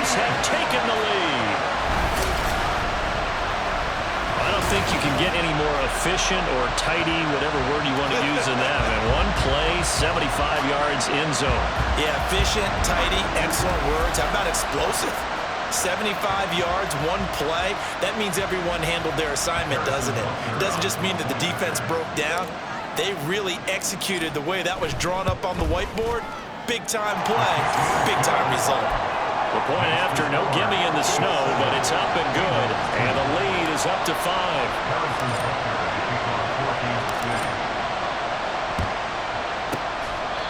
Bengals have taken the lead. I don't think you can get any more efficient or tidy, whatever word you want to use in that. And one play, 75 yards in zone. Yeah, efficient, tidy, excellent words. How about explosive? 75 yards, one play. That means everyone handled their assignment, doesn't it? It doesn't just mean that the defense broke down. They really executed the way that was drawn up on the whiteboard. Big-time play, big-time result. The point after, no gimme in the snow, but it's up and good. And the lead is up to 5.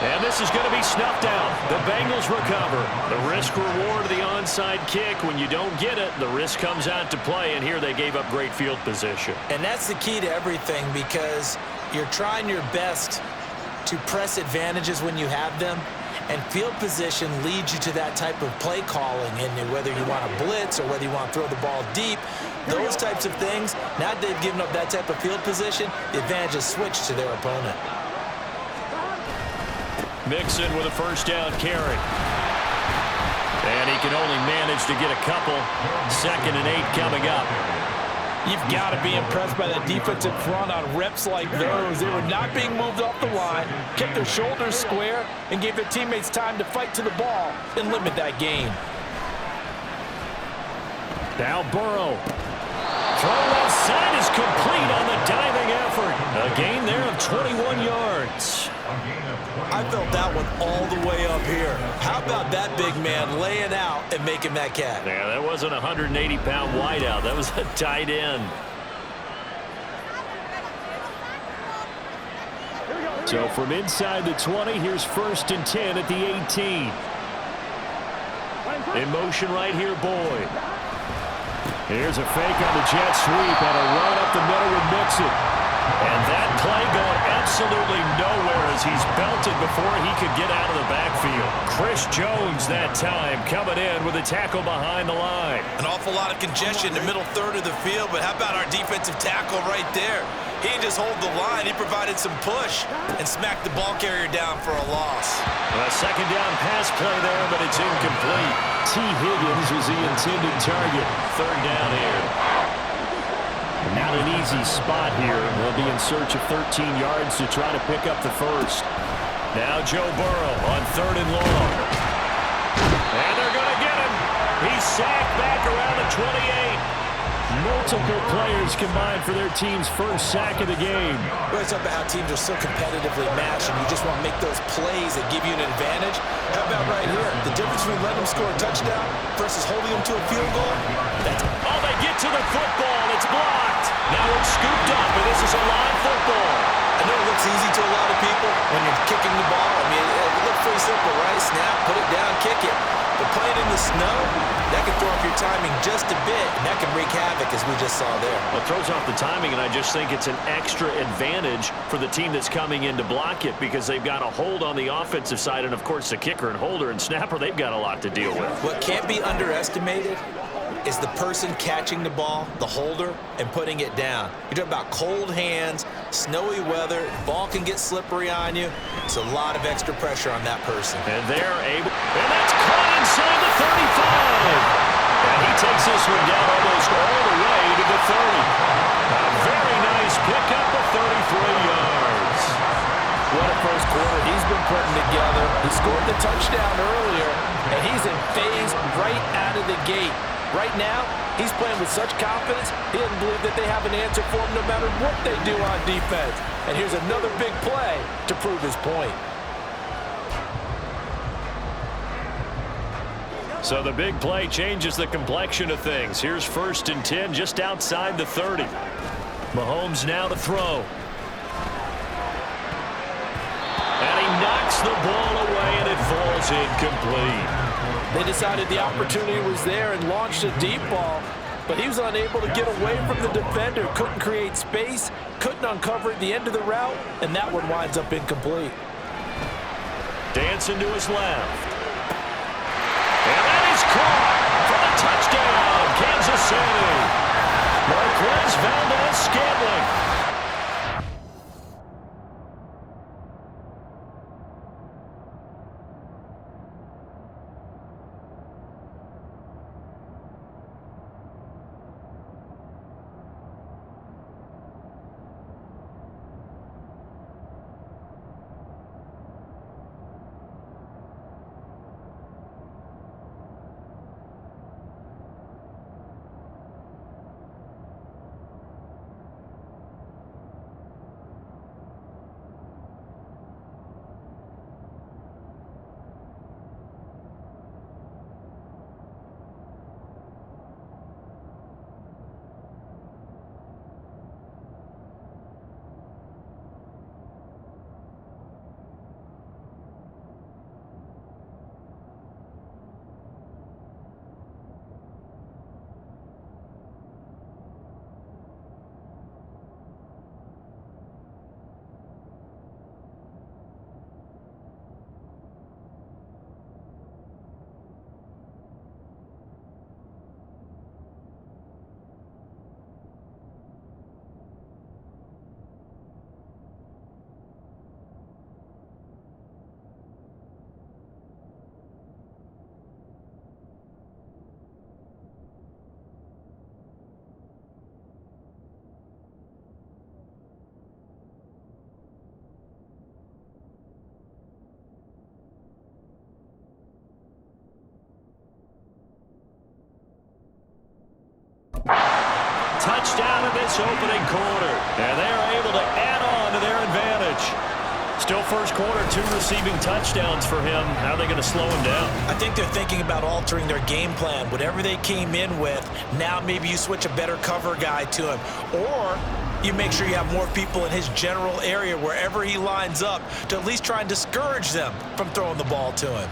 And this is going to be snuffed out. The Bengals recover. The risk-reward of the onside kick. When you don't get it, the risk comes out to play, and here they gave up great field position. And that's the key to everything, because you're trying your best to press advantages when you have them, and field position leads you to that type of play calling. And whether you want to blitz or whether you want to throw the ball deep, those types of things, now that they've given up that type of field position, the advantage is switched to their opponent. Mixon with a first down carry. And he can only manage to get a couple. 2nd and 8 coming up. You've got to be impressed by the defensive front on reps like those. They were not being moved off the line, kept their shoulders square, and gave their teammates time to fight to the ball and limit that gain. Now Burrow. Throw left side is complete on the diving effort. A gain there of 21 yards. I felt that one all the way up here. How about that big man laying out and making that catch? Yeah, that wasn't a 180-pound wideout. That was a tight end. So from inside the 20, here's 1st and 10 at the 18. In motion right here, Boyd. Here's a fake on the jet sweep and a run up the middle with Mixon. And that play going absolutely nowhere as he's belted before he could get out of the backfield. Chris Jones that time coming in with a tackle behind the line. An awful lot of congestion in the middle third of the field, but how about our defensive tackle right there? He didn't just hold the line, he provided some push and smacked the ball carrier down for a loss. A 2nd down pass play there, but it's incomplete. T. Higgins was the intended target. 3rd down here. Not an easy spot here. They'll be in search of 13 yards to try to pick up the first. Now Joe Burrow on 3rd and long. And they're going to get him. He's sacked back around the 28. Multiple players combined for their team's first sack of the game. We always talk about how teams are so competitively matched and you just want to make those plays that give you an advantage. How about right here? The difference between letting them score a touchdown versus holding them to a field goal? That's oh, they get to the football. It's blocked. Now it's scooped up, and this is a live football. I know it looks easy to a lot of people when you're kicking the ball. I mean, it looks pretty simple, right? Snap, put it down, kick it. But playing in the snow, that can throw off your timing just a bit, and that can wreak havoc, as we just saw there. Well, it throws off the timing, and I just think it's an extra advantage for the team that's coming in to block it because they've got a hold on the offensive side, and, of course, the kicker and holder and snapper, they've got a lot to deal with. What can't be underestimated is the person catching the ball, the holder, and putting it down. You're talking about cold hands, snowy weather, ball can get slippery on you. It's a lot of extra pressure on that person. And they're able, and that's caught inside the 35. And he takes this one down almost all the way to the 30. A very nice pickup of 33 yards. What a first quarter he's been putting together. He scored the touchdown earlier, and he's in phase right out of the gate. Right now, he's playing with such confidence, he doesn't believe that they have an answer for him no matter what they do on defense. And here's another big play to prove his point. So the big play changes the complexion of things. Here's 1st and 10 just outside the 30. Mahomes now to throw. And he knocks the ball away, and it falls incomplete. They decided the opportunity was there and launched a deep ball, but he was unable to get away from the defender, couldn't create space, couldn't uncover at the end of the route, and that one winds up incomplete. Dancing to his left. And that is caught for the touchdown, Kansas City. Marquez Valdez-Scantling. touchdown in this opening quarter. And they are able to add on to their advantage. Still first quarter, 2 receiving touchdowns for him. How are they going to slow him down? I think they're thinking about altering their game plan. Whatever they came in with, now maybe you switch a better cover guy to him. Or you make sure you have more people in his general area wherever he lines up to at least try and discourage them from throwing the ball to him.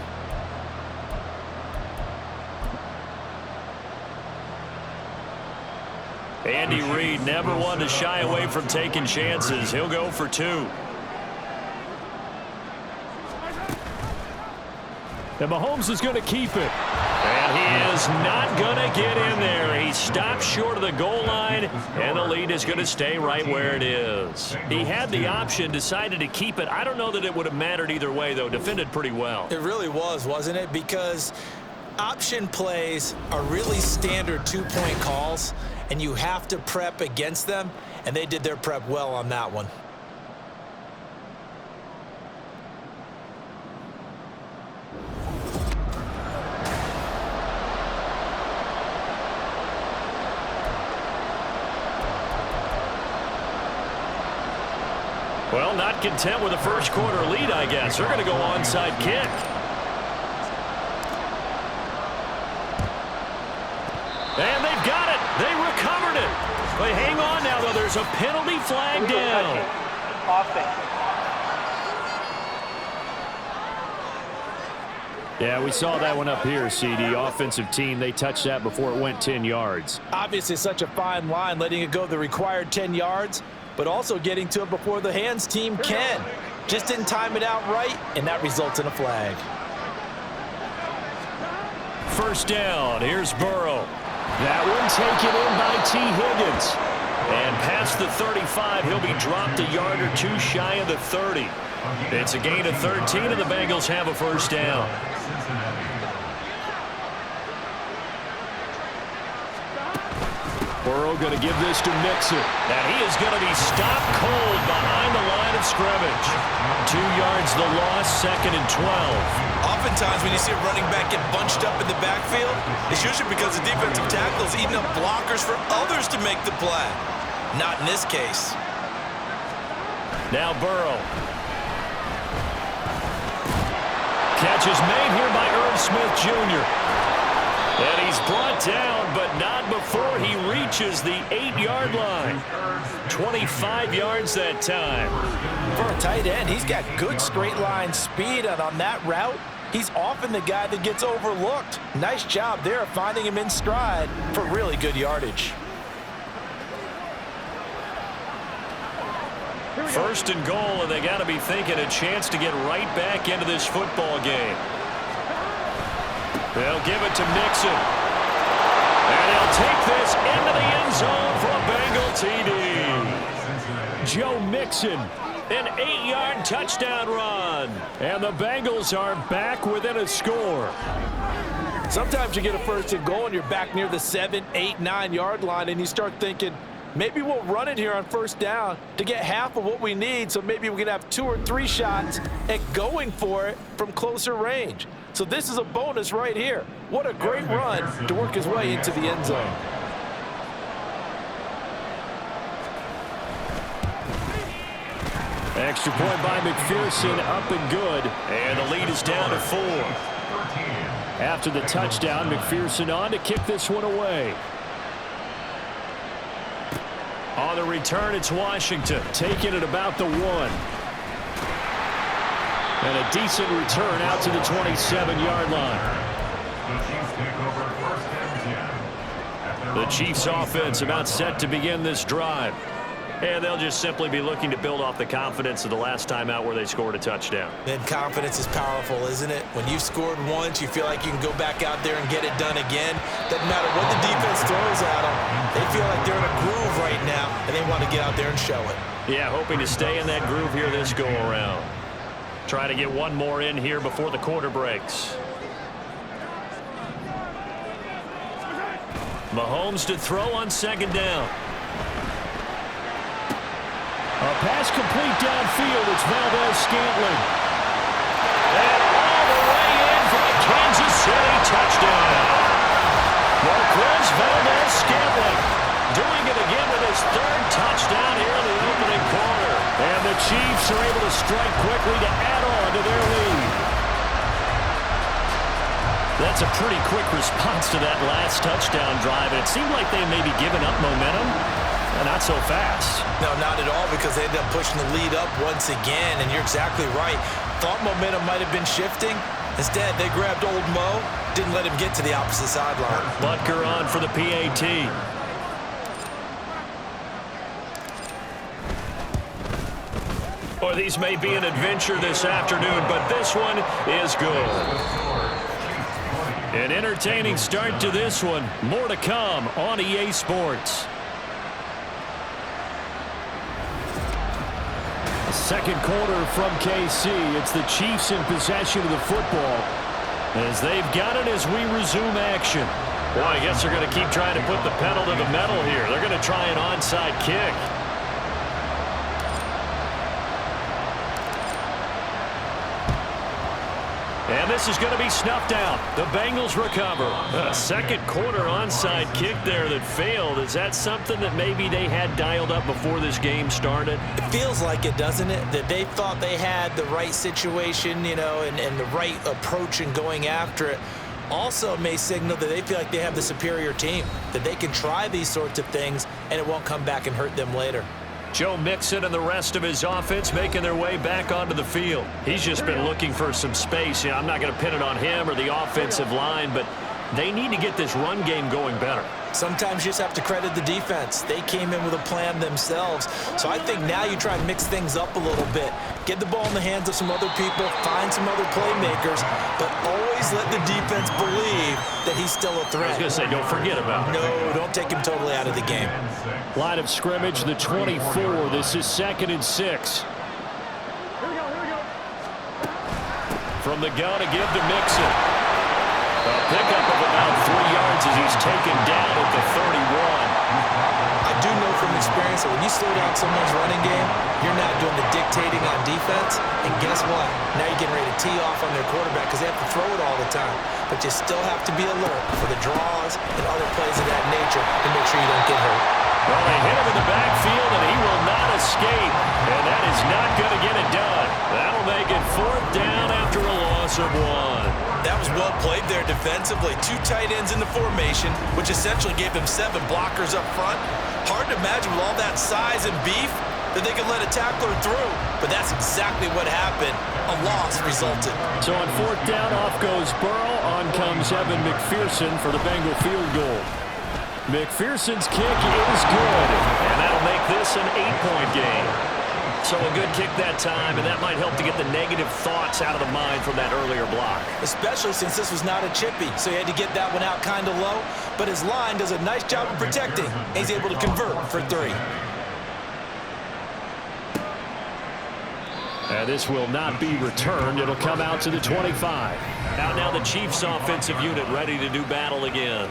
Andy Reid never one to shy away from taking chances. He'll go for 2. And Mahomes is going to keep it. And he is not going to get in there. He stopped short of the goal line, and the lead is going to stay right where it is. He had the option, decided to keep it. I don't know that it would have mattered either way, though. Defended pretty well. It really was, wasn't it? Because option plays are really standard 2-point calls, and you have to prep against them, and they did their prep well on that one. Well, not content with a first quarter lead, I guess. They're going to go onside kick. And they've got it. They recovered it. But hang on now, though. There's a penalty flag down. Yeah, we saw that one up here, CD. Offensive team, they touched that before it went 10 yards. Obviously, such a fine line, letting it go the required 10 yards, but also getting to it before the hands team can. Just didn't time it out right, and that results in a flag. First down, here's Burrow. That one taken in by T. Higgins. And past the 35, he'll be dropped a yard or 2 shy of the 30. It's a gain of 13, and the Bengals have a first down. Burrow going to give this to Mixon. And he is going to be stopped cold behind the line of scrimmage. 2 yards the loss, 2nd and 12. Oftentimes when you see a running back get bunched up in the backfield, it's usually because the defensive tackle is eating up blockers for others to make the play. Not in this case. Now Burrow. Catch is made here by Irv Smith Jr. And he's brought down, but not before he reaches the 8-yard line. 25 yards that time. For a tight end, he's got good straight line speed, and on that route, he's often the guy that gets overlooked. Nice job there of finding him in stride for really good yardage. First and goal, and they got to be thinking a chance to get right back into this football game. They'll give it to Mixon. And he'll take this into the end zone for a Bengal TD. Joe Mixon, an 8-yard touchdown run. And the Bengals are back within a score. Sometimes you get a first and goal and you're back near the 7, 8, 9-yard line, and you start thinking, maybe we'll run it here on first down to get half of what we need, so maybe we can have 2 or 3 shots at going for it from closer range. So this is a bonus right here. What a great run to work his way into the end zone. Extra point by McPherson, up and good. And the lead is down to 4. After the touchdown, McPherson on to kick this one away. On the return, it's Washington, taking it about the 1. And a decent return out to the 27-yard line. The Chiefs offense about set to begin this drive. And they'll just simply be looking to build off the confidence of the last time out where they scored a touchdown. And confidence is powerful, isn't it? When you've scored once, you feel like you can go back out there and get it done again. Doesn't matter what the defense throws at them. They feel like they're in a groove right now, and they want to get out there and show it. Yeah, hoping to stay in that groove here this go-around. Try to get one more in here before the quarter breaks. Mahomes to throw on second down. A pass complete downfield. It's Valdez-Scantling. And all the way in for a Kansas City touchdown. Marquez Valdez-Scantling doing it again. Chiefs are able to strike quickly to add on to their lead. That's a pretty quick response to that last touchdown drive. And it seemed like they may be giving up momentum. Not so fast. No, not at all, because they ended up pushing the lead up once again. And you're exactly right. Thought momentum might have been shifting. Instead, they grabbed old Mo, didn't let him get to the opposite sideline. Butker on for the PAT. Or these may be an adventure this afternoon, but this one is good. An entertaining start to this one. More to come on EA Sports. Second quarter from KC. It's the Chiefs in possession of the football as they've got it as we resume action. Boy, I guess they're going to keep trying to put the pedal to the metal here. They're going to try an onside kick. And this is going to be snuffed out. The Bengals recover. A second quarter onside kick there that failed. Is that something that maybe they had dialed up before this game started? It feels like it, doesn't it? That they thought they had the right situation, you know, and the right approach in going after it. Also may signal that they feel like they have the superior team, that they can try these sorts of things and it won't come back and hurt them later. Joe Mixon and the rest of his offense making their way back onto the field. He's just been looking for some space. You know, I'm not going to pin it on him or the offensive line, but they need to get this run game going better. Sometimes you just have to credit the defense. They came in with a plan themselves. So I think now you try and mix things up a little bit. Get the ball in the hands of some other people, find some other playmakers, but always let the defense believe that he's still a threat. I was going to say, don't forget about it. No, don't take him totally out of the game. Line of scrimmage, the 24. This is 2nd and 6. From the gun to give to Mixon. A pickup of about 3 yards as he's taken down at the 31. I do know from experience that when you slow down someone's running game, you're not doing the dictating on defense. And guess what? Now you're getting ready to tee off on their quarterback because they have to throw it all the time. But you still have to be alert for the draws and other plays of that nature to make sure you don't get hurt. Well, they hit him in the backfield, and he will not escape. And that is not going to get it done. That'll make it 4th down after a loss of 1. That was well played there defensively. 2 tight ends in the formation, which essentially gave them 7 blockers up front. Hard to imagine with all that size and beef that they could let a tackler through. But that's exactly what happened. A loss resulted. So on 4th down, off goes Burrow. On comes Evan McPherson for the Bengal field goal. McPherson's kick is good, and that'll make this an 8-point game. So a good kick that time, and that might help to get the negative thoughts out of the mind from that earlier block. Especially since this was not a chippy, so he had to get that one out kind of low. But his line does a nice job of protecting. He's able to convert for 3. And this will not be returned. It'll come out to the 25. Out now the Chiefs offensive unit ready to do battle again.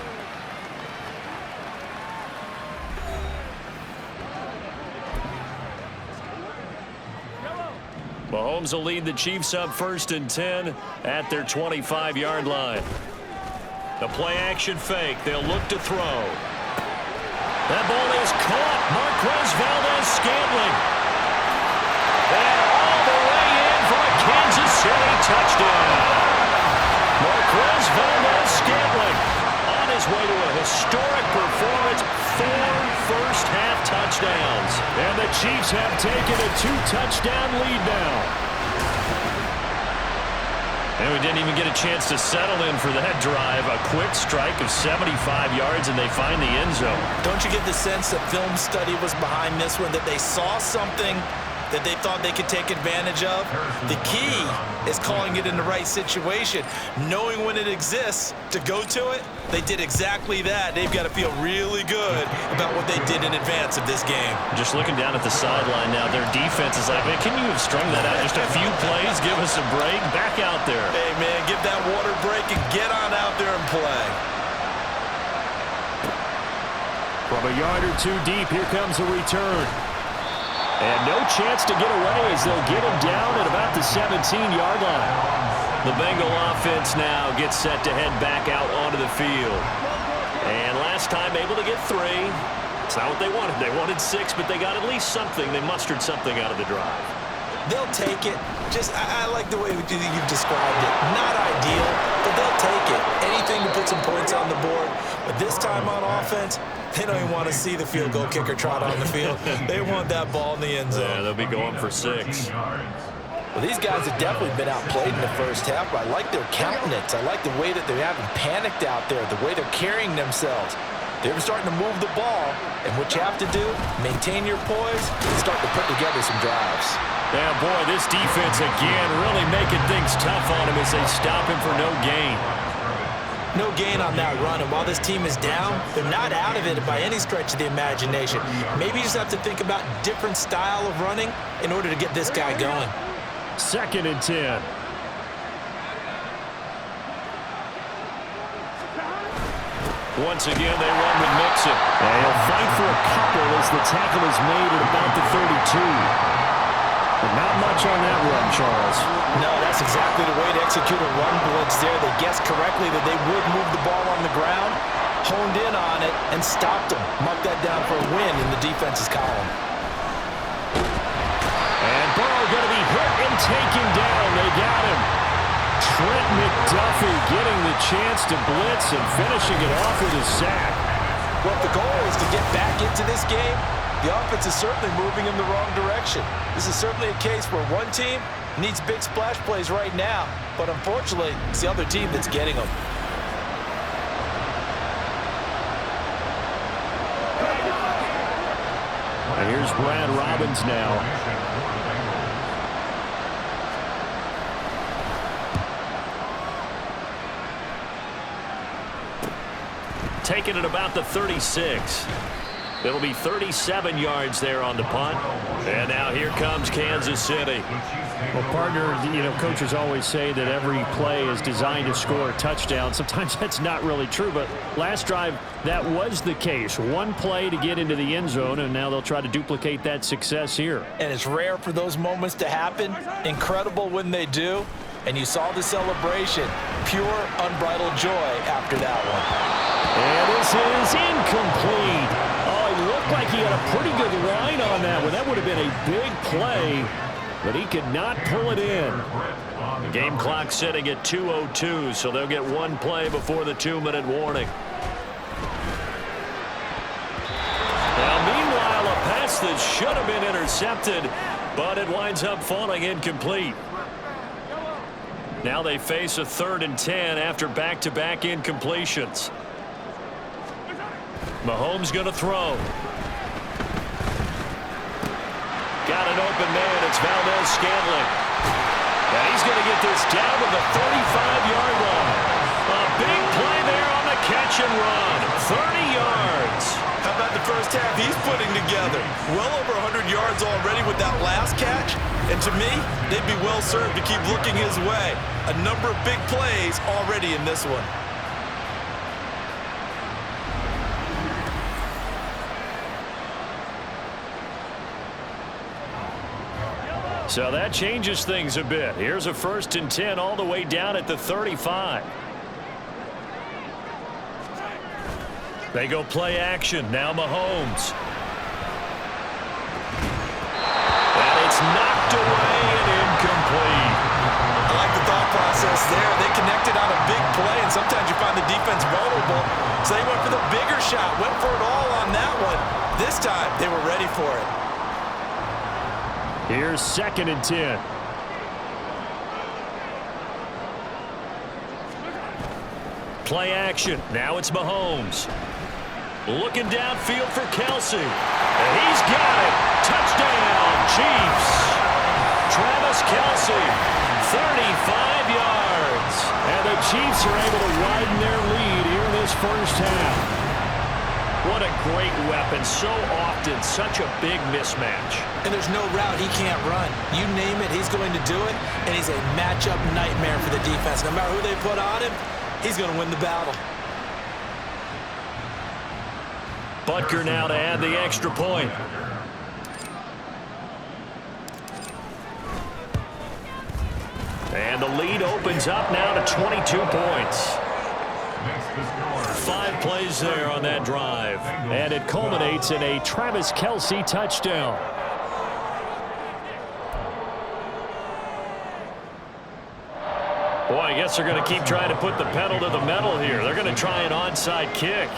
Mahomes will lead the Chiefs up 1st and 10 at their 25-yard line. The play-action fake. They'll look to throw. That ball is caught. Marquez Valdes-Scantling. And all the way in for a Kansas City touchdown. Marquez Valdes-Scantling on his way to a historic performance. 4 first-half touchdowns. And the Chiefs have taken a 2-touchdown lead now. And we didn't even get a chance to settle in for that drive. A quick strike of 75 yards, and they find the end zone. Don't you get the sense that film study was behind this one, that they saw something that they thought they could take advantage of? The key is calling it in the right situation. Knowing when it exists to go to it, they did exactly that. They've got to feel really good about what they did in advance of this game. Just looking down at the sideline now, their defense is like, man, can you have strung that out just a few plays? Give us a break. Back out there. Hey, man, give that water break and get on out there and play. From a yard or 2 deep, here comes a return. And no chance to get away as they'll get him down at about the 17-yard line. The Bengal offense now gets set to head back out onto the field. And last time able to get 3. It's not what they wanted. They wanted 6, but they got at least something. They mustered something out of the drive. They'll take it. I like the way you've described it. Not ideal, but they'll take it. Anything to put some points on the board. But this time on offense, they don't even want to see the field goal kicker trot on the field. They want that ball in the end zone. Yeah, they'll be going for 6. Well, these guys have definitely been outplayed in the first half, but I like their countenance. I like the way that they haven't panicked out there, the way they're carrying themselves. They're starting to move the ball, and what you have to do, maintain your poise and start to put together some drives. Yeah, boy, this defense again really making things tough on him as they stop him for no gain. No gain on that run, and while this team is down, they're not out of it by any stretch of the imagination. Maybe you just have to think about different style of running in order to get this guy going. 2nd and 10. Once again, they run with Mixon. And he'll fight for a couple as the tackle is made at about the 32. But not much on that run, Charles. No, that's exactly the way to execute a run blitz there. They guessed correctly that they would move the ball on the ground, honed in on it, and stopped them. Mark that down for a win in the defense's column. And Burrow going to be hit and taken down. They got him. Trent McDuffie getting the chance to blitz and finishing it off with a sack. Well, if the goal is to get back into this game, the offense is certainly moving in the wrong direction. This is certainly a case where one team needs big splash plays right now, but unfortunately, it's the other team that's getting them. And here's Brad Robbins now. Taking it about the 36. It'll be 37 yards there on the punt. And now here comes Kansas City. Well, partner, coaches always say that every play is designed to score a touchdown. Sometimes that's not really true, but last drive, that was the case. One play to get into the end zone, and now they'll try to duplicate that success here. And it's rare for those moments to happen. Incredible when they do. And you saw the celebration. Pure, unbridled joy after that one. And this is incomplete. Oh, it looked like he had a pretty good line on that one. That would have been a big play, but he could not pull it in. The game clock sitting at 2:02, so they'll get one play before the 2-minute warning. Now, meanwhile, a pass that should have been intercepted, but it winds up falling incomplete. Now they face a 3rd and 10 after back-to-back incompletions. Mahomes going to throw. Got an open man. It's Valdez-Scantling. And he's going to get this down to the 35-yard line. A big play there on the catch and run. 30 yards. How about the first half he's putting together? Well over 100 yards already with that last catch. And to me, they'd be well served to keep looking his way. A number of big plays already in this one. So that changes things a bit. Here's a 1st and 10 all the way down at the 35. They go play action. Now Mahomes. And it's knocked away and incomplete. I like the thought process there. They connected on a big play, and sometimes you find the defense vulnerable. So they went for the bigger shot, went for it all on that one. This time, they were ready for it. Here's 2nd and 10. Play action. Now it's Mahomes. Looking downfield for Kelsey. And he's got it. Touchdown, Chiefs. Travis Kelsey, 35 yards. And the Chiefs are able to widen their lead here in this first half. What a great weapon. So often, such a big mismatch. And there's no route he can't run. You name it, he's going to do it. And he's a matchup nightmare for the defense. No matter who they put on him, he's going to win the battle. Butker now to add the extra point. And the lead opens up now to 22 points. 5 plays there on that drive. And it culminates in a Travis Kelsey touchdown. Boy, I guess they're going to keep trying to put the pedal to the metal here. They're going to try an onside kick.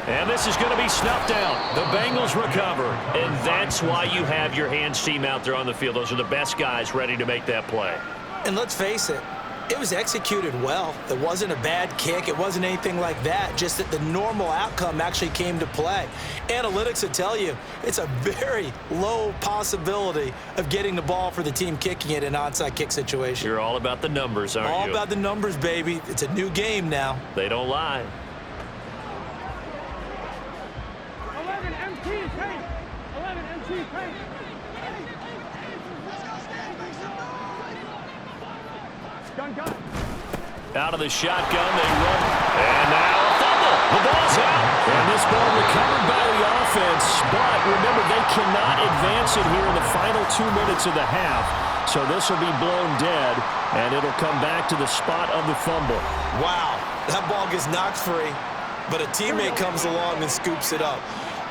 And this is going to be snuffed out. The Bengals recover. And that's why you have your hands team out there on the field. Those are the best guys ready to make that play. And let's face it, it was executed well. It wasn't a bad kick. It wasn't anything like that. Just that the normal outcome actually came to play. Analytics will tell you it's a very low possibility of getting the ball for the team kicking it in an onside kick situation. You're all about the numbers, aren't you? All about the numbers, baby. It's a new game now. They don't lie. 11 MT paint. 11 MT paint. Gun. Out of the shotgun, they run. And now a fumble. The ball's out. And this ball recovered by the offense. But remember, they cannot advance it here in the final 2 minutes of the half. So this will be blown dead, and it'll come back to the spot of the fumble. Wow, that ball gets knocked free, but a teammate comes along and scoops it up.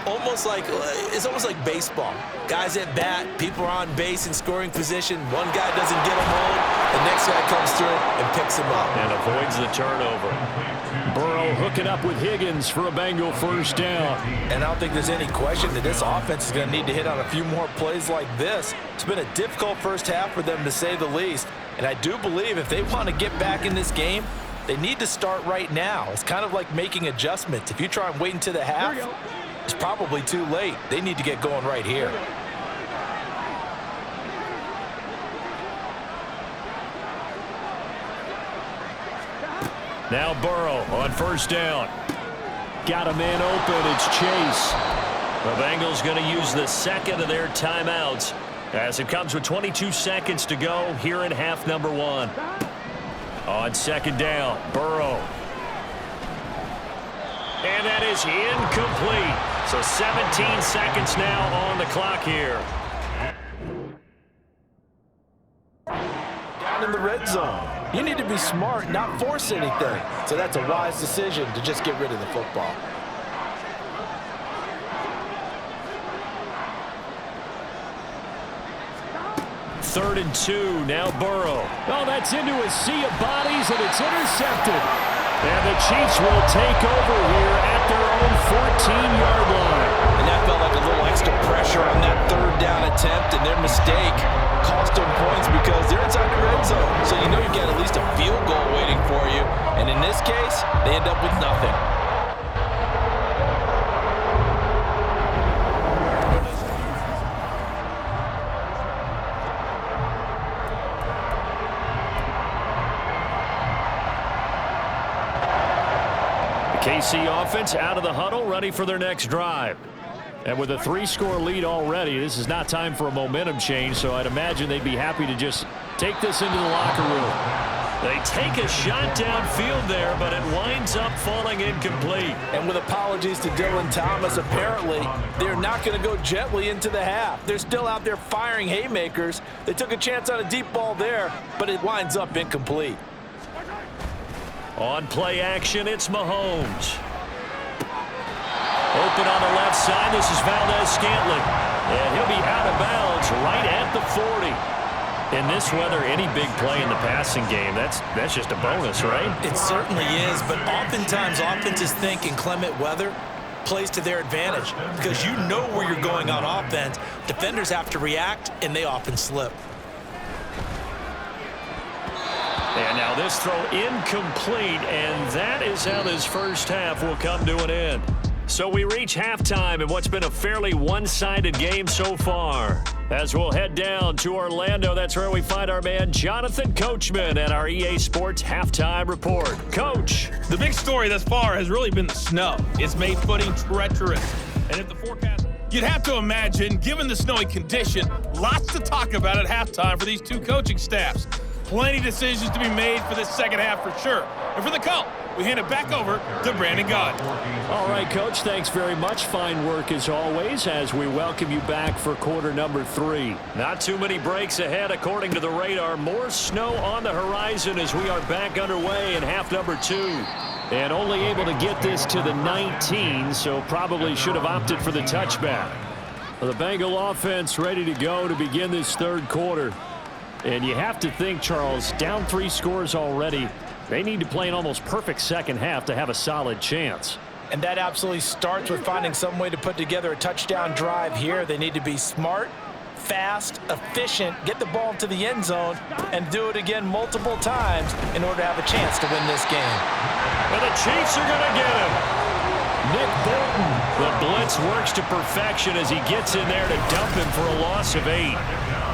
It's almost like baseball. Guys at bat, people are on base in scoring position. One guy doesn't get him home. The next guy comes through and picks him up. And avoids the turnover. Burrow hooking up with Higgins for a Bengal first down. And I don't think there's any question that this offense is going to need to hit on a few more plays like this. It's been a difficult first half for them, to say the least. And I do believe if they want to get back in this game, they need to start right now. It's kind of like making adjustments. If you try and wait until the half, it's probably too late. They need to get going right here. Now Burrow on first down. Got a man open. It's Chase. The Bengals going to use the second of their timeouts as it comes with 22 seconds to go here in half number 1. On second down, Burrow. And that is incomplete. So 17 seconds now on the clock here. Down in the red zone. You need to be smart, not force anything. So that's a wise decision to just get rid of the football. Third and 2, now Burrow. Oh, that's into a sea of bodies, and it's intercepted. And the Chiefs will take over here at their own 14-yard line. And that felt like a little extra pressure on that third down attempt, and their mistake cost them points because they're inside the red zone. So you know you've got at least a field goal waiting for you. And in this case, they end up with nothing. KC offense out of the huddle, ready for their next drive. And with a 3-score lead already, this is not time for a momentum change, so I'd imagine they'd be happy to just take this into the locker room. They take a shot downfield there, but it winds up falling incomplete. And with apologies to Dylan Thomas, apparently they're not going to go gently into the half. They're still out there firing haymakers. They took a chance on a deep ball there, but it winds up incomplete. On play action, it's Mahomes. Open on the left side, this is Valdez-Scantling. And he'll be out of bounds right at the 40. In this weather, any big play in the passing game, that's just a bonus, right? It certainly is, but oftentimes offenses think in clement weather plays to their advantage because you know where you're going on offense. Defenders have to react, and they often slip. And now this throw incomplete, and that is how this first half will come to an end. So we reach halftime in what's been a fairly one-sided game so far. As we'll head down to Orlando, that's where we find our man Jonathan Coachman at our EA Sports Halftime Report. Coach. The big story thus far has really been the snow. It's made footing treacherous. And if the forecast... You'd have to imagine, given the snowy condition, lots to talk about at halftime for these two coaching staffs. Plenty of decisions to be made for this second half for sure. And for the call, we hand it back over to Brandon Gaud. All right, Coach, thanks very much. Fine work as always as we welcome you back for quarter number 3. Not too many breaks ahead according to the radar. More snow on the horizon as we are back underway in half number 2. And only able to get this to the 19, so probably should have opted for the touchback. Well, the Bengal offense ready to go to begin this third quarter. And you have to think, Charles, down 3 scores already. They need to play an almost perfect second half to have a solid chance. And that absolutely starts with finding some way to put together a touchdown drive here. They need to be smart, fast, efficient, get the ball to the end zone, and do it again multiple times in order to have a chance to win this game. And the Chiefs are going to get him. Nick Bolton. The blitz works to perfection as he gets in there to dump him for a loss of 8.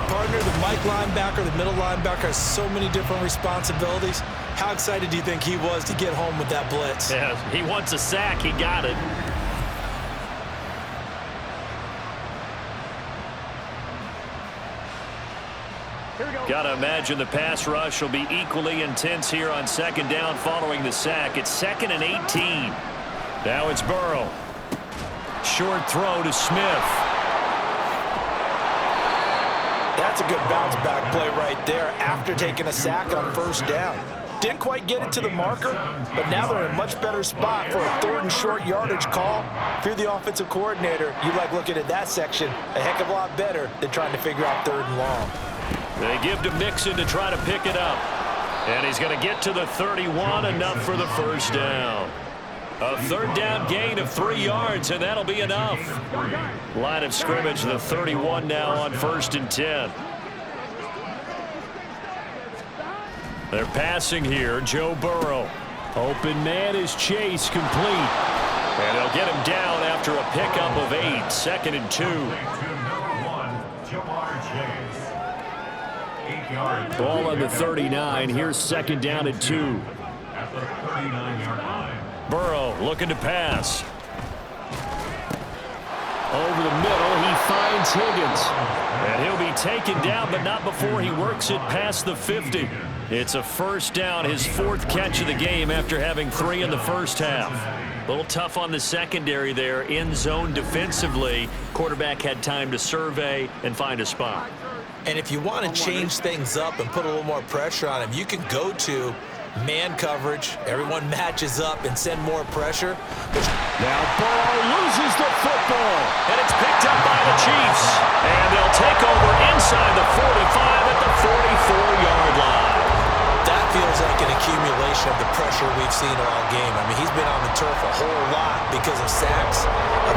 Partner, the Mike linebacker, the middle linebacker has so many different responsibilities. How excited do you think he was to get home with that blitz? Yeah, he wants a sack. He got it. Got to imagine the pass rush will be equally intense here on second down following the sack. It's 2nd and 18. Now it's Burrow. Short throw to Smith. That's a good bounce back play right there after taking a sack on first down. Didn't quite get it to the marker, but now they're in a much better spot for a 3rd and short yardage call. If you're the offensive coordinator, you like looking at that section a heck of a lot better than trying to figure out 3rd and long. They give to Mixon to try to pick it up. And he's going to get to the 31, enough for the first down. A 3rd down gain of 3 yards, and that'll be enough. Line of scrimmage, the 31 now on 1st and 10. They're passing here. Joe Burrow. Open man is Chase, complete. And they'll get him down after a pickup of 8. 2nd and 2. Ball on the 39. Here's 2nd down and 2. At the 39-yard line. Burrow looking to pass. Over the middle, he finds Higgins. And he'll be taken down, but not before he works it past the 50. It's a first down, his 4th catch of the game after having 3 in the first half. A little tough on the secondary there, in zone defensively. Quarterback had time to survey and find a spot. And if you want to change things up and put a little more pressure on him, you can go to man coverage. Everyone matches up and send more pressure. Now Burrow loses the football, and it's picked up by the Chiefs. And they'll take over inside the 45 at the 44-yard line. That feels like an accumulation of the pressure we've seen all game. I mean, he's been on the turf a whole lot because of sacks.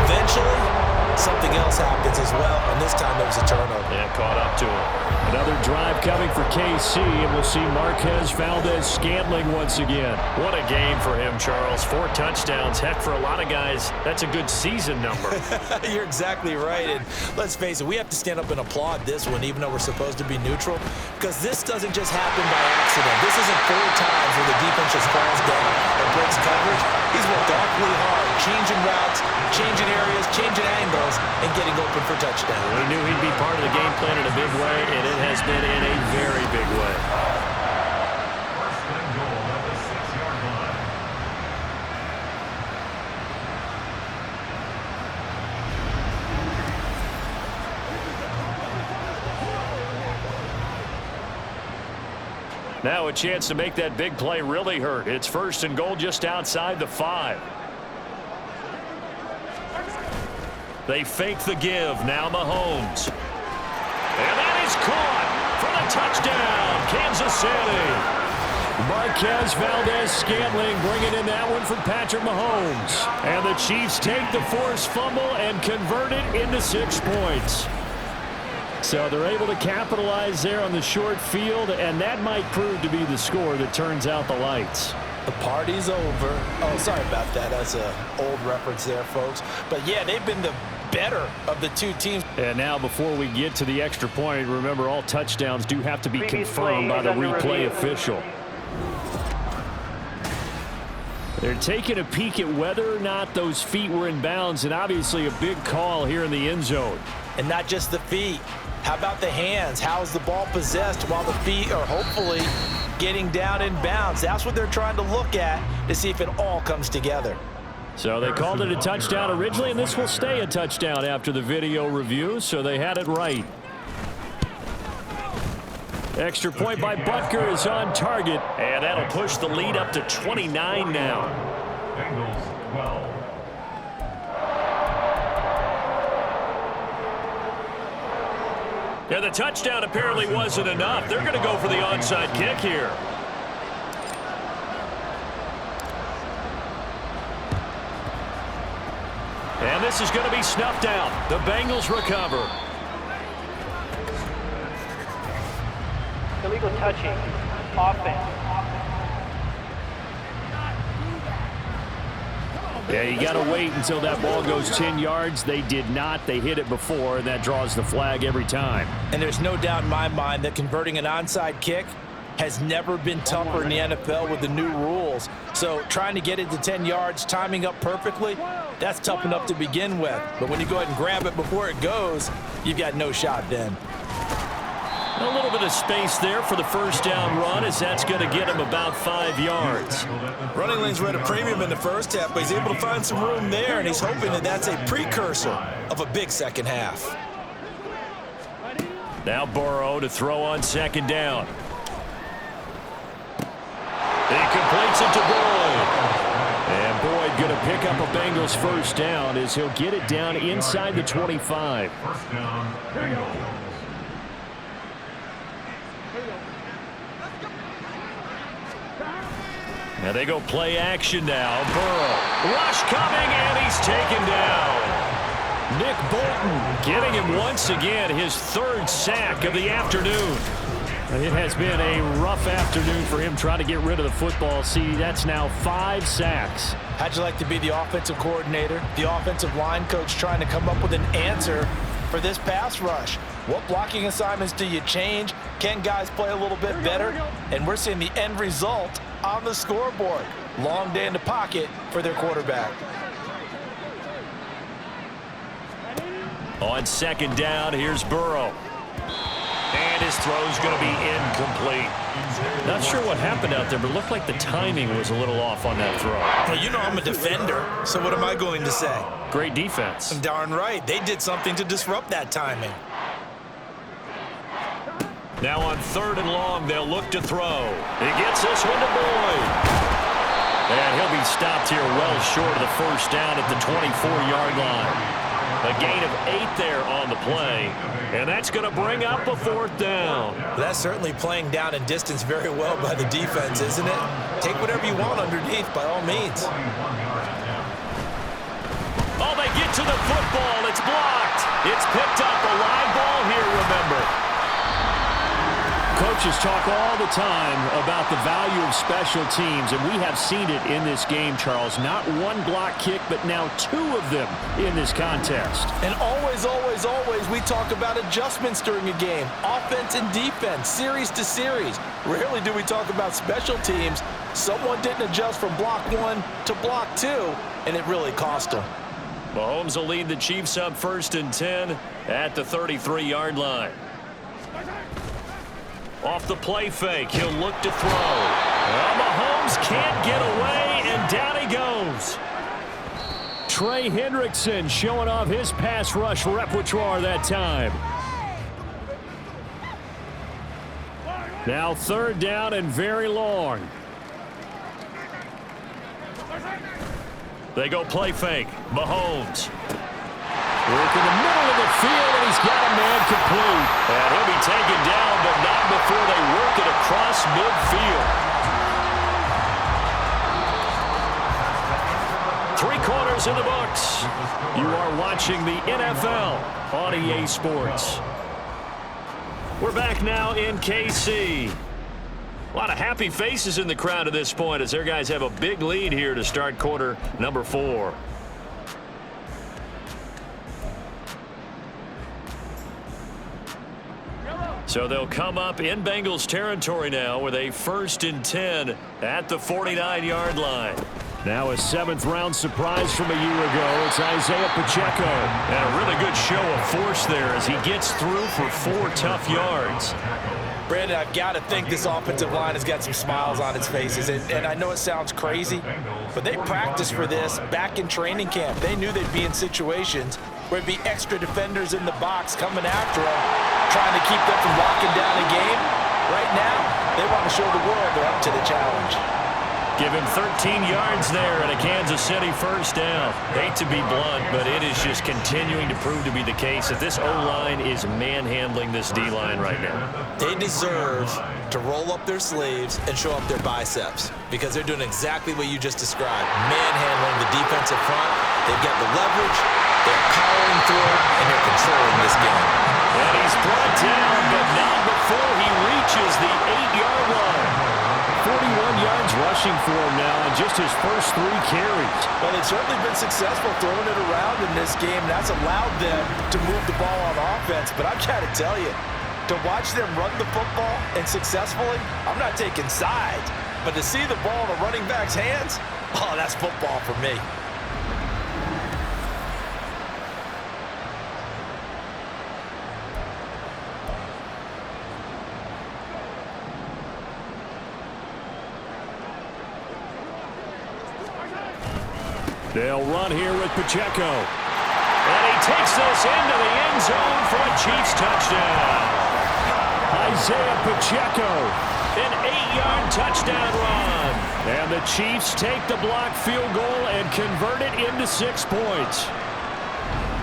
Eventually, something else happens as well, and this time it was a turnover. Yeah, caught up to him. Another drive coming for KC, and we'll see Marquez Valdez-Scantling once again. What a game for him, Charles. 4 touchdowns. Heck, for a lot of guys, that's a good season number. You're exactly right, and let's face it, we have to stand up and applaud this one, even though we're supposed to be neutral, because this doesn't just happen by accident. This isn't 4 times where the defense just falls down and breaks coverage. He's worked awfully hard, changing routes, changing areas, changing angles, and getting open for touchdown. We knew he'd be part of the game plan in a big way, and it has been in a very big way. First and goal at the 6-yard line. Now a chance to make that big play really hurt. It's 1st and goal just outside the 5. They fake the give. Now Mahomes. And that is caught for the touchdown, Kansas City. Marquez Valdez-Scantling bringing in that one for Patrick Mahomes. And the Chiefs take the forced fumble and convert it into 6 points. So they're able to capitalize there on the short field, and that might prove to be the score that turns out the lights. The party's over. Oh, sorry about that. That's an old reference there, folks. But, yeah, they've been the better of the 2 teams. And now before we get to the extra point, remember all touchdowns do have to be confirmed by the replay official. They're taking a peek at whether or not those feet were in bounds, and obviously a big call here in the end zone. And not just the feet. How about the hands? How is the ball possessed while the feet are hopefully getting down in bounds? That's what they're trying to look at to see if it all comes together. So they called it a touchdown originally, and this will stay a touchdown after the video review, so they had it right. Extra point by Butker is on target, and that'll push the lead up to 29 now. And the touchdown apparently wasn't enough. They're going to go for the onside kick here. And this is going to be snuffed out. The Bengals recover. Illegal touching. Offense. Yeah, you got to wait until that ball goes 10 yards. They did not. They hit it before, and that draws the flag every time. And there's no doubt in my mind that converting an onside kick has never been tougher in the NFL with the new rules. So trying to get it to 10 yards, timing up perfectly, that's tough enough to begin with. But when you go ahead and grab it before it goes, you've got no shot then. A little bit of space there for the first down run, as that's going to get him about 5 yards. Running lanes were at a premium in the first half, but he's able to find some room there, and he's hoping that that's a precursor of a big second half. Now Burrow to throw on second down. He completes it to Boyd. And Boyd going to pick up a Bengals first down as he'll get it down inside the 25. First down, Bengals. Now they go play action now. Burrow. Rush coming, and he's taken down. Nick Bolton getting him once again, his third sack of the afternoon. It has been a rough afternoon for him trying to get rid of the football. See, that's now 5 sacks. How'd you like to be the offensive coordinator, the offensive line coach trying to come up with an answer for this pass rush? What blocking assignments do you change? Can guys play a little bit better? And we're seeing the end result on the scoreboard. Long day in the pocket for their quarterback. On second down, here's Burrow. And his throw's going to be incomplete. Not sure what happened out there, but it looked like the timing was a little off on that throw. Well, you know I'm a defender, so what am I going to say? Great defense. Darn right. They did something to disrupt that timing. Now on third and long, they'll look to throw. He gets this one to Boyd. And he'll be stopped here well short of the first down at the 24-yard line. A gain of 8 there on the play, and that's going to bring up a fourth down. That's certainly playing down in distance very well by the defense, isn't it? Take whatever you want underneath, by all means. Oh, they get to the football. It's blocked. It's picked up. A live ball here, remember. Coaches talk all the time about the value of special teams, and we have seen it in this game, Charles. Not one block kick, but now 2 of them in this contest. And always, always, always, we talk about adjustments during a game. Offense and defense, series to series. Rarely do we talk about special teams. Someone didn't adjust from block 1 to block 2, and it really cost them. Mahomes will lead the Chiefs up first and 10 at the 33-yard line. Off the play fake, he'll look to throw. Well, Mahomes can't get away, and down he goes. Trey Hendrickson showing off his pass rush repertoire that time. Now third down and very long. They go play fake. Mahomes. Work in the middle of the field, and he's got a man complete. And he'll be taken down, but not before they work it across midfield. 3 quarters in the books. You are watching the NFL on EA Sports. We're back now in KC. A lot of happy faces in the crowd at this point as their guys have a big lead here to start quarter number 4. So they'll come up in Bengals territory now with a 1st and 10 at the 49-yard line. Now a 7th-round surprise from a year ago. It's Isaiah Pacheco. And a really good show of force there as he gets through for 4 tough yards. Brandon, I've got to think this offensive line has got some smiles on its faces. And I know it sounds crazy, but they practiced for this back in training camp. They knew they'd be in situations where there'd be extra defenders in the box coming after them, trying to keep them from locking down a game. Right now, they want to show the world they're up to the challenge. Give him 13 yards there and a Kansas City first down. Hate to be blunt, but it is just continuing to prove to be the case that this O-line is manhandling this D-line right now. They deserve to roll up their sleeves and show up their biceps because they're doing exactly what you just described, manhandling the defensive front. They've got the leverage, they're powering through, and they're controlling this game. And he's brought down, but not before he reaches the 8-yard line. 41 yards rushing for him now in just his first 3 carries. Well, they've certainly been successful throwing it around in this game. That's allowed them to move the ball on offense. But I've got to tell you, to watch them run the football and successfully, I'm not taking sides. But to see the ball in a running back's hands, oh, that's football for me. They'll run here with Pacheco. And he takes this into the end zone for a Chiefs touchdown. Isaiah Pacheco, an 8-yard touchdown run. And the Chiefs take the blocked field goal and convert it into 6 points.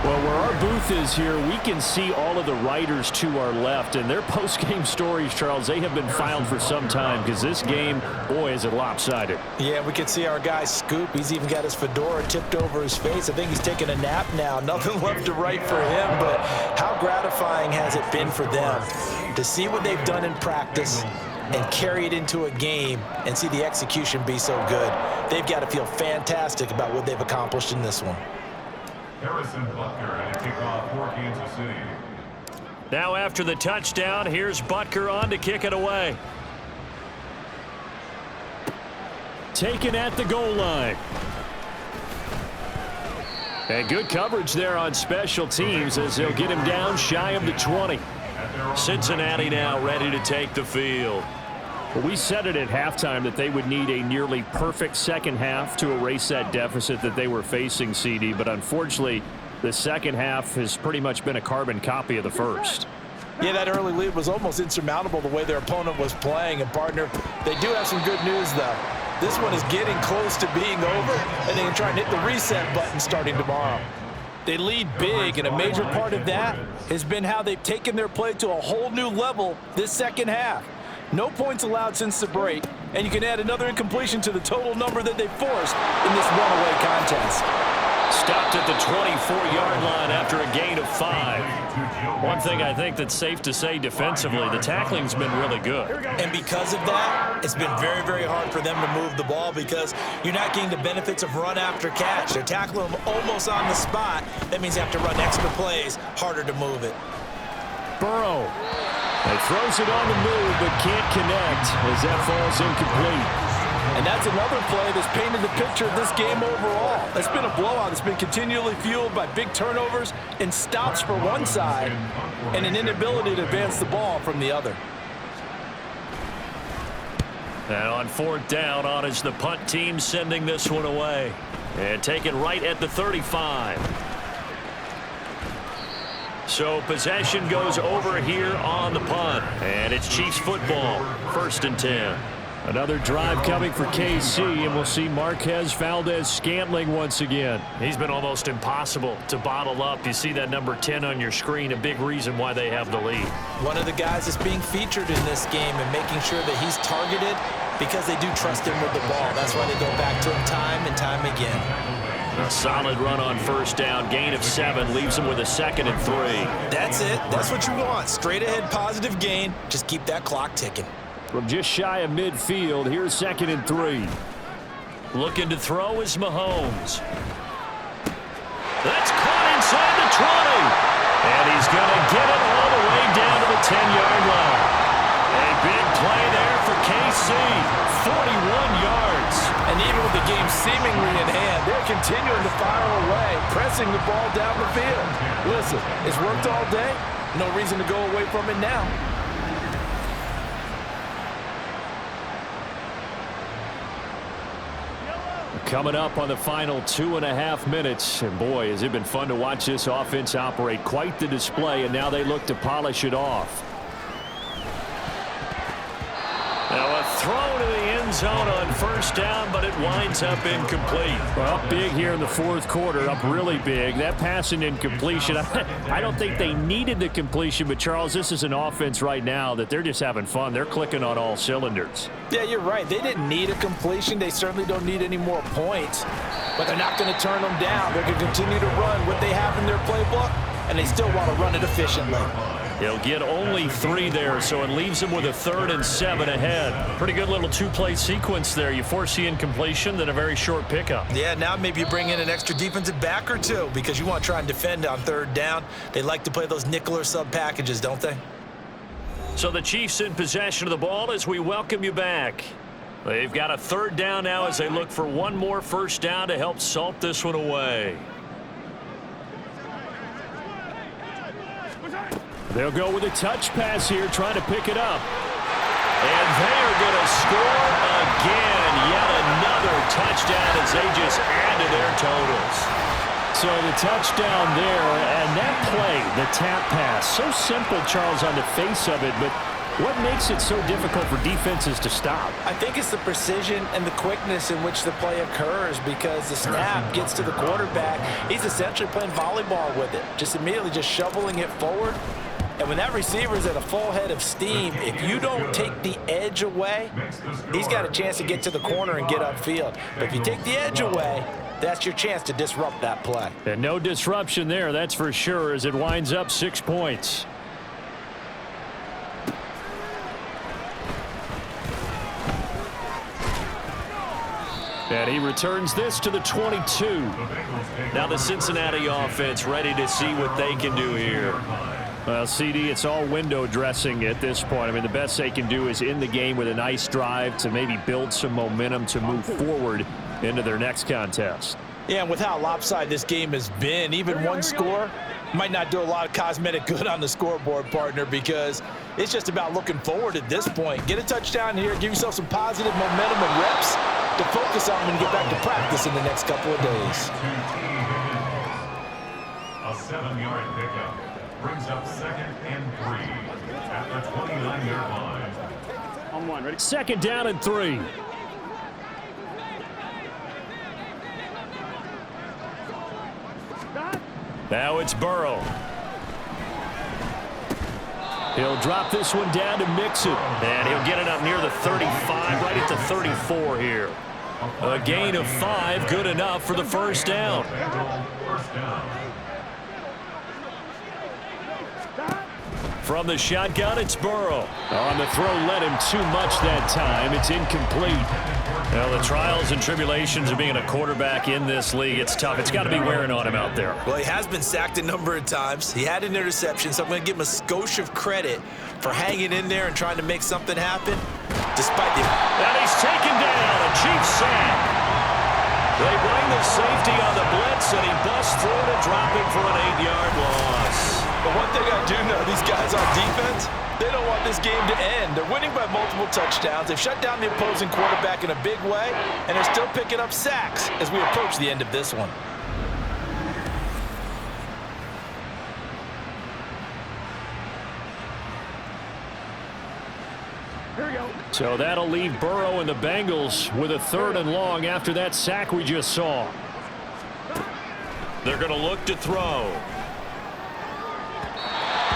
Well, where our booth is here, we can see all of the writers to our left. And their post-game stories, Charles, they have been filed for some time because this game, boy, is it lopsided. Yeah, we can see our guy Scoop. He's even got his fedora tipped over his face. I think he's taking a nap now. Nothing left to write for him, but how gratifying has it been for them to see what they've done in practice and carry it into a game and see the execution be so good. They've got to feel fantastic about what they've accomplished in this one. Harrison Butker and a kickoff for Kansas City. Now after the touchdown, here's Butker on to kick it away. Taken at the goal line. And good coverage there on special teams as they'll get him down shy of the 20. Cincinnati now ready to take the field. Well, we said it at halftime that they would need a nearly perfect second half to erase that deficit that they were facing, CD, but unfortunately the second half has pretty much been a carbon copy of the first. Yeah, that early lead was almost insurmountable the way their opponent was playing. And, partner, they do have some good news, though. This one is getting close to being over, and they can try and hit the reset button starting tomorrow. They lead big, and a major part of that has been how they've taken their play to a whole new level this second half. No points allowed since the break, and you can add another incompletion to the total number that they forced in this runaway contest. Stopped at the 24-yard line after a gain of 5. One thing I think that's safe to say defensively, the tackling's been really good. And because of that, it's been very, very hard for them to move the ball because you're not getting the benefits of run after catch. They're tackling them almost on the spot. That means you have to run extra plays, harder to move it. Burrow. He throws it on the move but can't connect as that falls incomplete. And that's another play that's painted the picture of this game overall. It's been a blowout. It's been continually fueled by big turnovers and stops for one side and an inability to advance the ball from the other. And on 4th down, on is the punt team sending this one away. And taken right at the 35. So possession goes over here on the punt. And it's Chiefs football, 1st and 10. Another drive coming for KC, and we'll see Marquez Valdez-Scantling once again. He's been almost impossible to bottle up. You see that number 10 on your screen, a big reason why they have the lead. One of the guys that's being featured in this game and making sure that he's targeted because they do trust him with the ball. That's why they go back to him time and time again. A solid run on 1st down, gain of 7, leaves him with a 2nd and 3. That's it. That's what you want. Straight ahead positive gain. Just keep that clock ticking. From just shy of midfield, here's 2nd and 3. Looking to throw is Mahomes. That's caught inside the 20. And he's going to get it all the way down to the 10-yard line. A big play there for KC. 41 yards. And even with the game seemingly in hand, they're continuing to fire away, pressing the ball down the field. Listen, it's worked all day. No reason to go away from it now. Coming up on the final 2.5 minutes. And boy, has it been fun to watch this offense operate. Quite the display, and now they look to polish it off. Now a throw to the end zone on first down, but it winds up incomplete. Well, big here in the fourth quarter, up really big. That pass and incompletion, I don't think they needed the completion, but Charles, this is an offense right now that they're just having fun. They're clicking on all cylinders. Yeah, you're right. They didn't need a completion. They certainly don't need any more points, but they're not going to turn them down. They're going to continue to run what they have in their playbook, and they still want to run it efficiently. He'll get only 3 there, so it leaves him with a 3rd and 7 ahead. Pretty good little 2-play sequence there. You force the incompletion, then a very short pickup. Yeah, now maybe you bring in an extra defensive back or two because you want to try and defend on 3rd down. They like to play those nickel or sub packages, don't they? So the Chiefs in possession of the ball as we welcome you back. They've got a 3rd down now as they look for one more first down to help salt this one away. They'll go with a touch pass here, trying to pick it up. And they are going to score again. Yet another touchdown as they just add to their totals. So the touchdown there, and that play, the tap pass, so simple, Charles, on the face of it, but what makes it so difficult for defenses to stop? I think it's the precision and the quickness in which the play occurs because the snap gets to the quarterback. He's essentially playing volleyball with it, just immediately just shoveling it forward. And when that receiver's at a full head of steam, if you don't take the edge away, he's got a chance to get to the corner and get upfield. But if you take the edge away, that's your chance to disrupt that play. And no disruption there, that's for sure, as it winds up 6 points. And he returns this to the 22. Now the Cincinnati offense ready to see what they can do here. Well, CD, it's all window dressing at this point. I mean, the best they can do is end the game with a nice drive to maybe build some momentum to move forward into their next contest. Yeah, and with how lopsided this game has been, even one score might not do a lot of cosmetic good on the scoreboard, partner, because it's just about looking forward at this point. Get a touchdown here, give yourself some positive momentum and reps to focus on and get back to practice in the next couple of days. A 7-yard pickup brings up 2nd and 3 at the 29-yard line. On 1, ready? 2nd down and 3. Now it's Burrow. He'll drop this one down to Mixon. And he'll get it up near the 35, right at the 34 here. A gain of 5, good enough for the first down. First down. From the shotgun, it's Burrow. On the throw, led him too much that time. It's incomplete. Well, the trials and tribulations of being a quarterback in this league, it's tough. It's got to be wearing on him out there. Well, he has been sacked a number of times. He had an interception, so I'm going to give him a skosh of credit for hanging in there and trying to make something happen, despite the... And he's taken down, a Chief sack. They bring the safety on the blitz, and he busts through to drop him for an 8-yard loss. But one thing I do know, these guys on defense, they don't want this game to end. They're winning by multiple touchdowns. They've shut down the opposing quarterback in a big way, and they're still picking up sacks as we approach the end of this one. Here we go. So that'll leave Burrow and the Bengals with a 3rd and long after that sack we just saw. They're going to look to throw.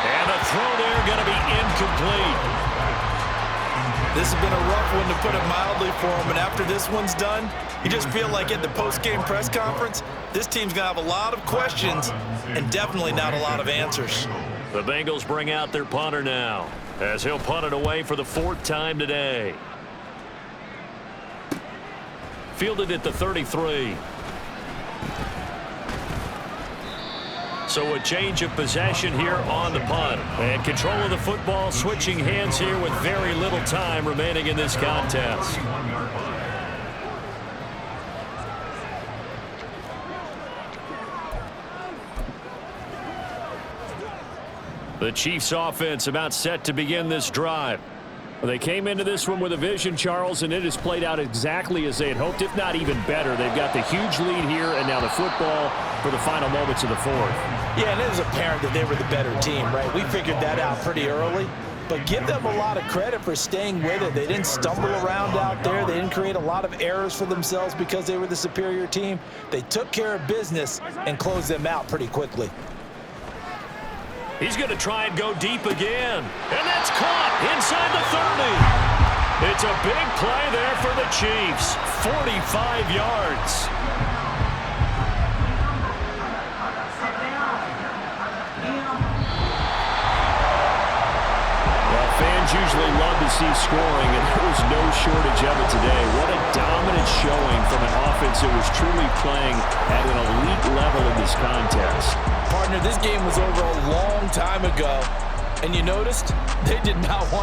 And the throw there going to be incomplete. This has been a rough one, to put it mildly, for him. And after this one's done, you just feel like at the post-game press conference, this team's going to have a lot of questions and definitely not a lot of answers. The Bengals bring out their punter now, as he'll punt it away for the 4th time today. Fielded at the 33. So a change of possession here on the punt. And control of the football, switching hands here with very little time remaining in this contest. The Chiefs offense about set to begin this drive. They came into this one with a vision, Charles, and it has played out exactly as they had hoped, if not even better. They've got the huge lead here, and now the football for the final moments of the 4th. Yeah, and it was apparent that they were the better team, right? We figured that out pretty early. but give them a lot of credit for staying with it. They didn't stumble around out there. They didn't create a lot of errors for themselves because they were the superior team. They took care of business and closed them out pretty quickly. He's going to try and go deep again. And that's caught inside the 30. It's a big play there for the Chiefs. 45 yards. Fans usually love to see scoring, and there was no shortage of it today. What a dominant showing from an offense that was truly playing at an elite level in this contest. Partner, this game was over a long time ago, and you noticed they did not want